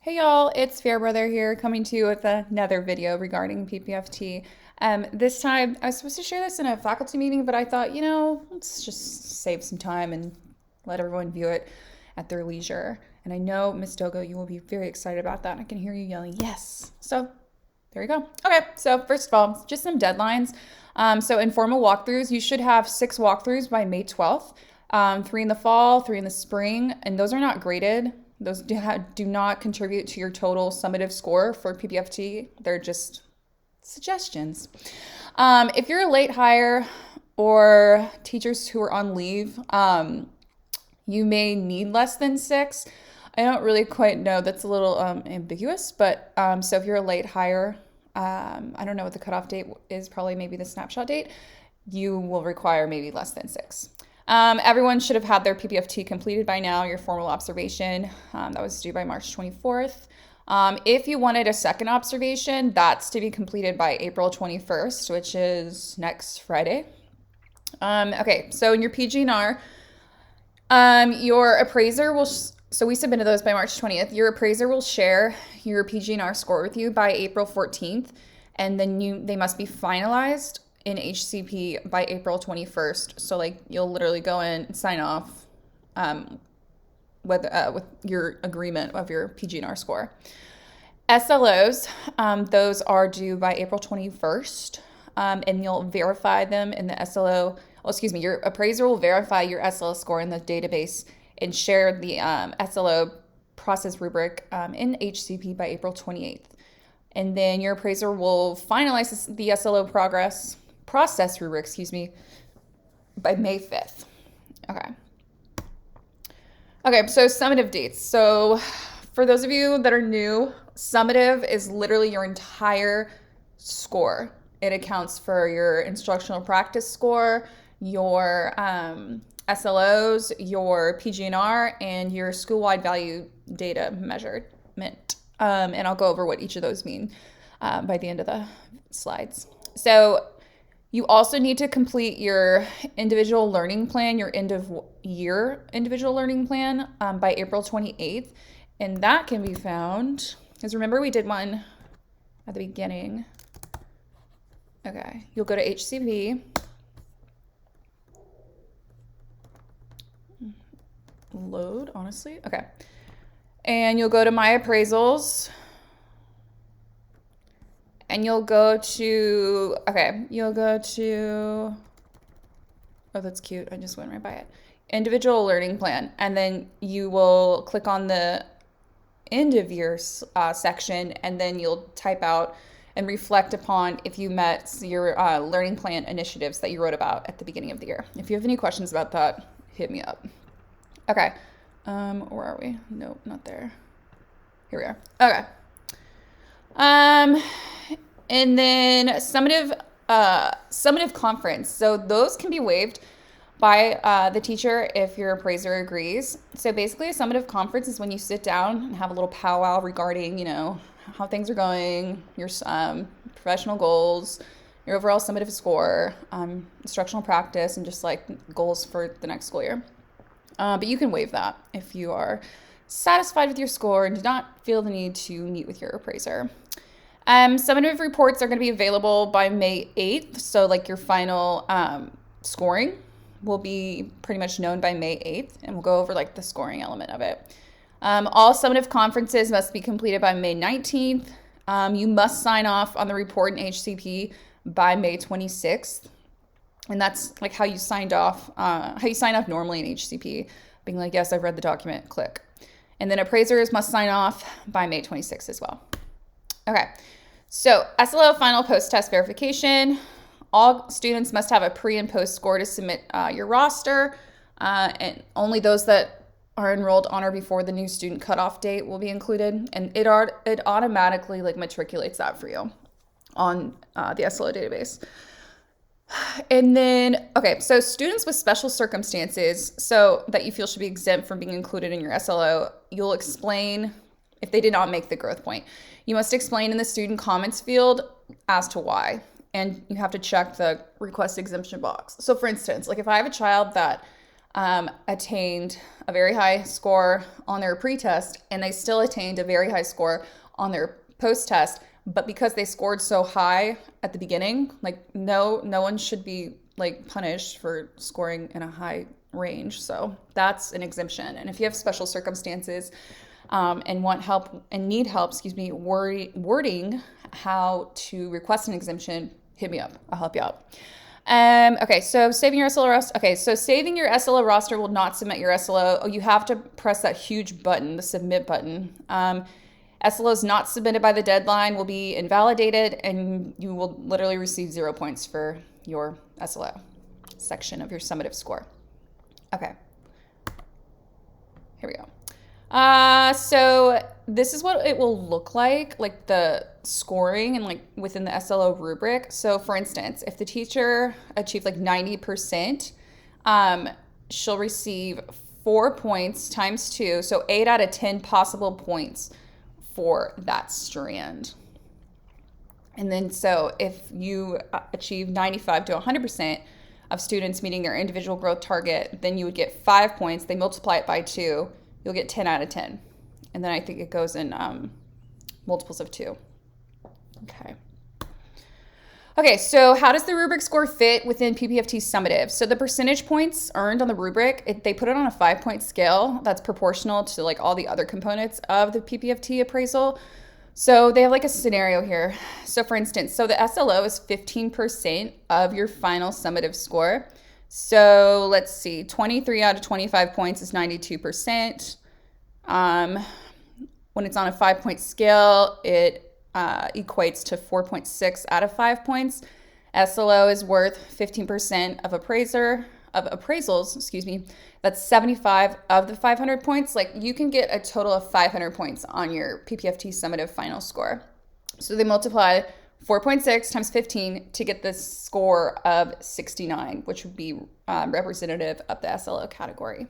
Hey y'all, it's Fairbrother here coming to you with another video regarding PPfT. This time I was supposed to share this in a faculty meeting, but I thought, let's just save some time and let everyone view it at their leisure. And I know, Miss Dogo, you will be very excited about that. I can hear you yelling, yes. So there you go. Okay, so first of all, just some deadlines. So informal walkthroughs, you should have 6 walkthroughs by May 12th. 3 in the fall, 3 in the spring, and those are not graded. Those do not contribute to your total summative score for PPfT. They're just suggestions. If you're a late hire or teachers who are on leave, you may need less than 6. I don't really quite know. That's a little ambiguous, but so if you're a late hire, I don't know what the cutoff date is, probably maybe the snapshot date, you will require maybe less than 6. Everyone should have had their PPfT completed by now, your formal observation. That was due by March 24th. If you wanted a second observation, that's to be completed by April 21st, which is next Friday. Okay, so in your PG&R, your appraiser will, so we submitted those by March 20th. Your appraiser will share your PG&R score with you by April 14th, and then they must be finalized in HCP by April 21st. So you'll literally go in and sign off with your agreement of your PG&R score. SLOs, those are due by April 21st, and you'll verify them in the your appraiser will verify your SLO score in the database and share the SLO process rubric in HCP by April 28th. And then your appraiser will finalize the SLO process rubric, by May 5th. Okay, so summative dates. So for those of you that are new, summative is literally your entire score. It accounts for your instructional practice score, your SLOs, your PG&R, and your school-wide value data measurement. And I'll go over what each of those mean by the end of the slides. So you also need to complete your individual learning plan, your end of year individual learning plan by April 28th. And that can be found, because remember we did one at the beginning. Okay, you'll go to HCP. Load, honestly. Okay. And you'll go to My Appraisals. And you'll go to, oh, that's cute. I just went right by it. Individual learning plan. And then you will click on the end of year section, and then you'll type out and reflect upon if you met your learning plan initiatives that you wrote about at the beginning of the year. If you have any questions about that, hit me up. Okay. Where are we? Nope, not there. Here we are. Okay. And then summative conference. So those can be waived by the teacher if your appraiser agrees. So basically a summative conference is when you sit down and have a little powwow regarding, how things are going, your professional goals, your overall summative score, instructional practice, and just goals for the next school year. But you can waive that if you are satisfied with your score and do not feel the need to meet with your appraiser. Summative reports are going to be available by May 8th. So your final scoring will be pretty much known by May 8th. And we'll go over the scoring element of it. All summative conferences must be completed by May 19th. You must sign off on the report in HCP by May 26th. And that's how you sign off normally in HCP, being yes, I've read the document, click. And then appraisers must sign off by May 26th as well. Okay, so SLO final post-test verification. All students must have a pre and post score to submit your roster, and only those that are enrolled on or before the new student cutoff date will be included, and it automatically matriculates that for you on the SLO database. And then, okay, so students with special circumstances, so that you feel should be exempt from being included in your SLO, you'll explain if they did not make the growth point. You must explain in the student comments field as to why, and you have to check the request exemption box. So for instance, if I have a child that attained a very high score on their pre-test, and they still attained a very high score on their post-test. But because they scored so high at the beginning, like no one should be like punished for scoring in a high range. So that's an exemption. And if you have special circumstances and want help and need help, wording how to request an exemption, hit me up. I'll help you out. Okay, so saving your SLO roster. Okay, so saving your SLO roster will not submit your SLO. Oh, you have to press that huge button, the submit button. SLOs not submitted by the deadline will be invalidated, and you will literally receive 0 points for your SLO section of your summative score. Okay, here we go. So this is what it will look like the scoring and like within the SLO rubric. So for instance, if the teacher achieved like 90%, she'll receive 4 points times 2. So 8 out of 10 possible points for that strand. And then so if you achieve 95 to 100% of students meeting their individual growth target, then you would get 5 points. They multiply it by 2. You'll get 10 out of 10. And then I think it goes in multiples of 2. Okay, so how does the rubric score fit within PPfT summative? So the percentage points earned on the rubric, they put it on a 5-point scale that's proportional to like all the other components of the PPfT appraisal. So they have like a scenario here. So for instance, so the SLO is 15% of your final summative score. So let's see, 23 out of 25 points is 92%. When it's on a 5-point scale, it equates to 4.6 out of 5 points. SLO is worth 15% of appraisals, That's 75 of the 500 points. Like you can get a total of 500 points on your PPfT summative final score. So they multiply 4.6 times 15 to get the score of 69, which would be representative of the SLO category.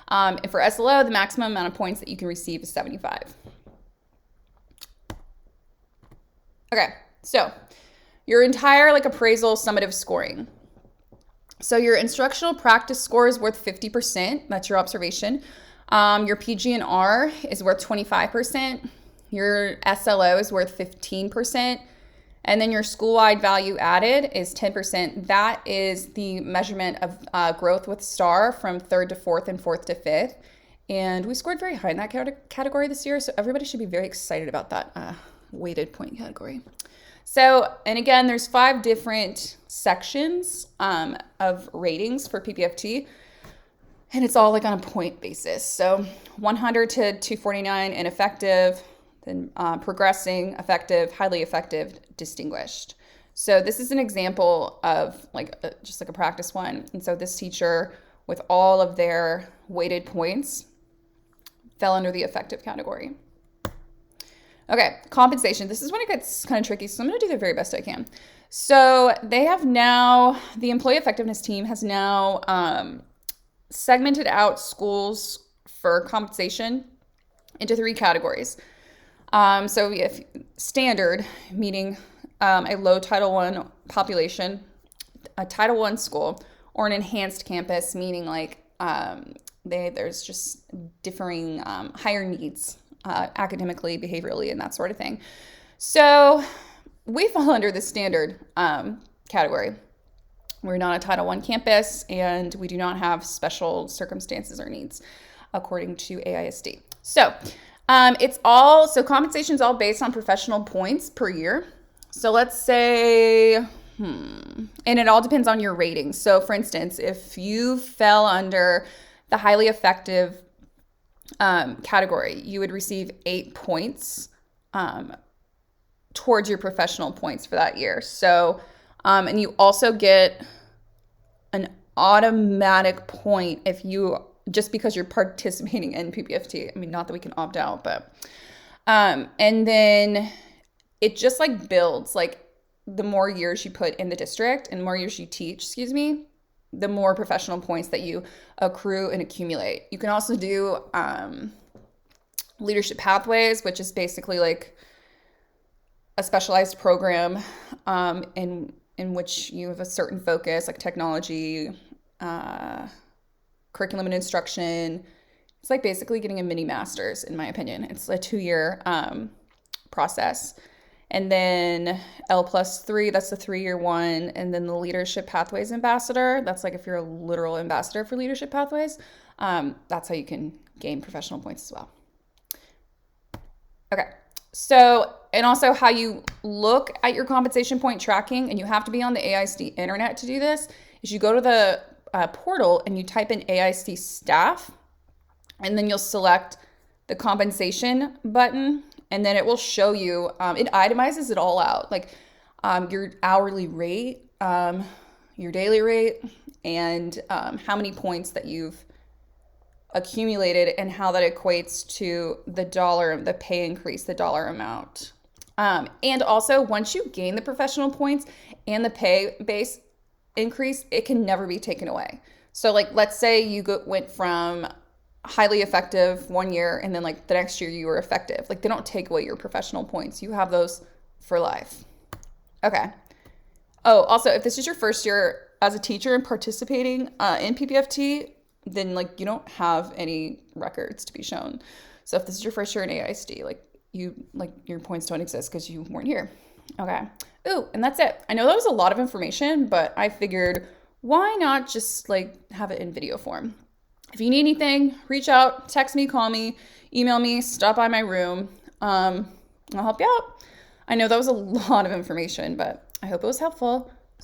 And for SLO, the maximum amount of points that you can receive is 75. Okay, so your entire like appraisal summative scoring. So your instructional practice score is worth 50%. That's your observation. Your PG&R is worth 25%. Your SLO is worth 15%. And then your school-wide value added is 10%. That is the measurement of growth with STAR from 3rd to 4th and 4th to 5th. And we scored very high in that category this year, so everybody should be very excited about that weighted point category. So, and again, there's 5 different sections of ratings for PPfT, and it's all like on a point basis. So 100 to 249 ineffective, then progressing, effective, highly effective, distinguished. So this is an example of like just like a practice one. And so this teacher with all of their weighted points fell under the effective category. Okay, compensation. This is when it gets kind of tricky, so I'm going to do the very best I can. So they have now, the employee effectiveness team has now segmented out schools for compensation into 3 categories. So we have standard, meaning a low Title I population, a Title I school, or an enhanced campus, meaning like there's just differing higher needs academically, behaviorally, and that sort of thing. So we fall under the standard category. We're not a Title I campus, and we do not have special circumstances or needs, according to AISD. So compensation is all based on professional points per year. So let's say, and it all depends on your rating. So for instance, if you fell under the highly effective category, you would receive 8 points towards your professional points for that year. So, and you also get an automatic point if you, just because you're participating in PPfT. I mean, not that we can opt out, but, and then it just like builds, like the more years you put in the district and more years you teach, the more professional points that you accrue and accumulate. You can also do leadership pathways, which is basically like a specialized program in which you have a certain focus, like technology, curriculum and instruction. It's like basically getting a mini master's, in my opinion. It's a 2-year process. And then L+3, that's the 3-year one. And then the Leadership Pathways Ambassador, that's like if you're a literal ambassador for Leadership Pathways, that's how you can gain professional points as well. Okay, so, and also how you look at your compensation point tracking, and you have to be on the AISD internet to do this, is you go to the portal and you type in AISD staff, and then you'll select the compensation button, and then it will show you, it itemizes it all out, like your hourly rate, your daily rate, and how many points that you've accumulated and how that equates to the pay increase, the dollar amount. And also, once you gain the professional points and the pay base increase, it can never be taken away. So like, let's say you went from highly effective 1 year and then like the next year you were effective. Like, they don't take away your professional points. You have those for life. Okay. Oh, also, if this is your first year as a teacher and participating in PPfT, then like you don't have any records to be shown. So if this is your first year in AISD, like your points don't exist because you weren't here. Okay. Ooh, and that's it. I know that was a lot of information, but I figured why not just like have it in video form? If you need anything, reach out, text me, call me, email me, stop by my room. I'll help you out. I know that was a lot of information, but I hope it was helpful.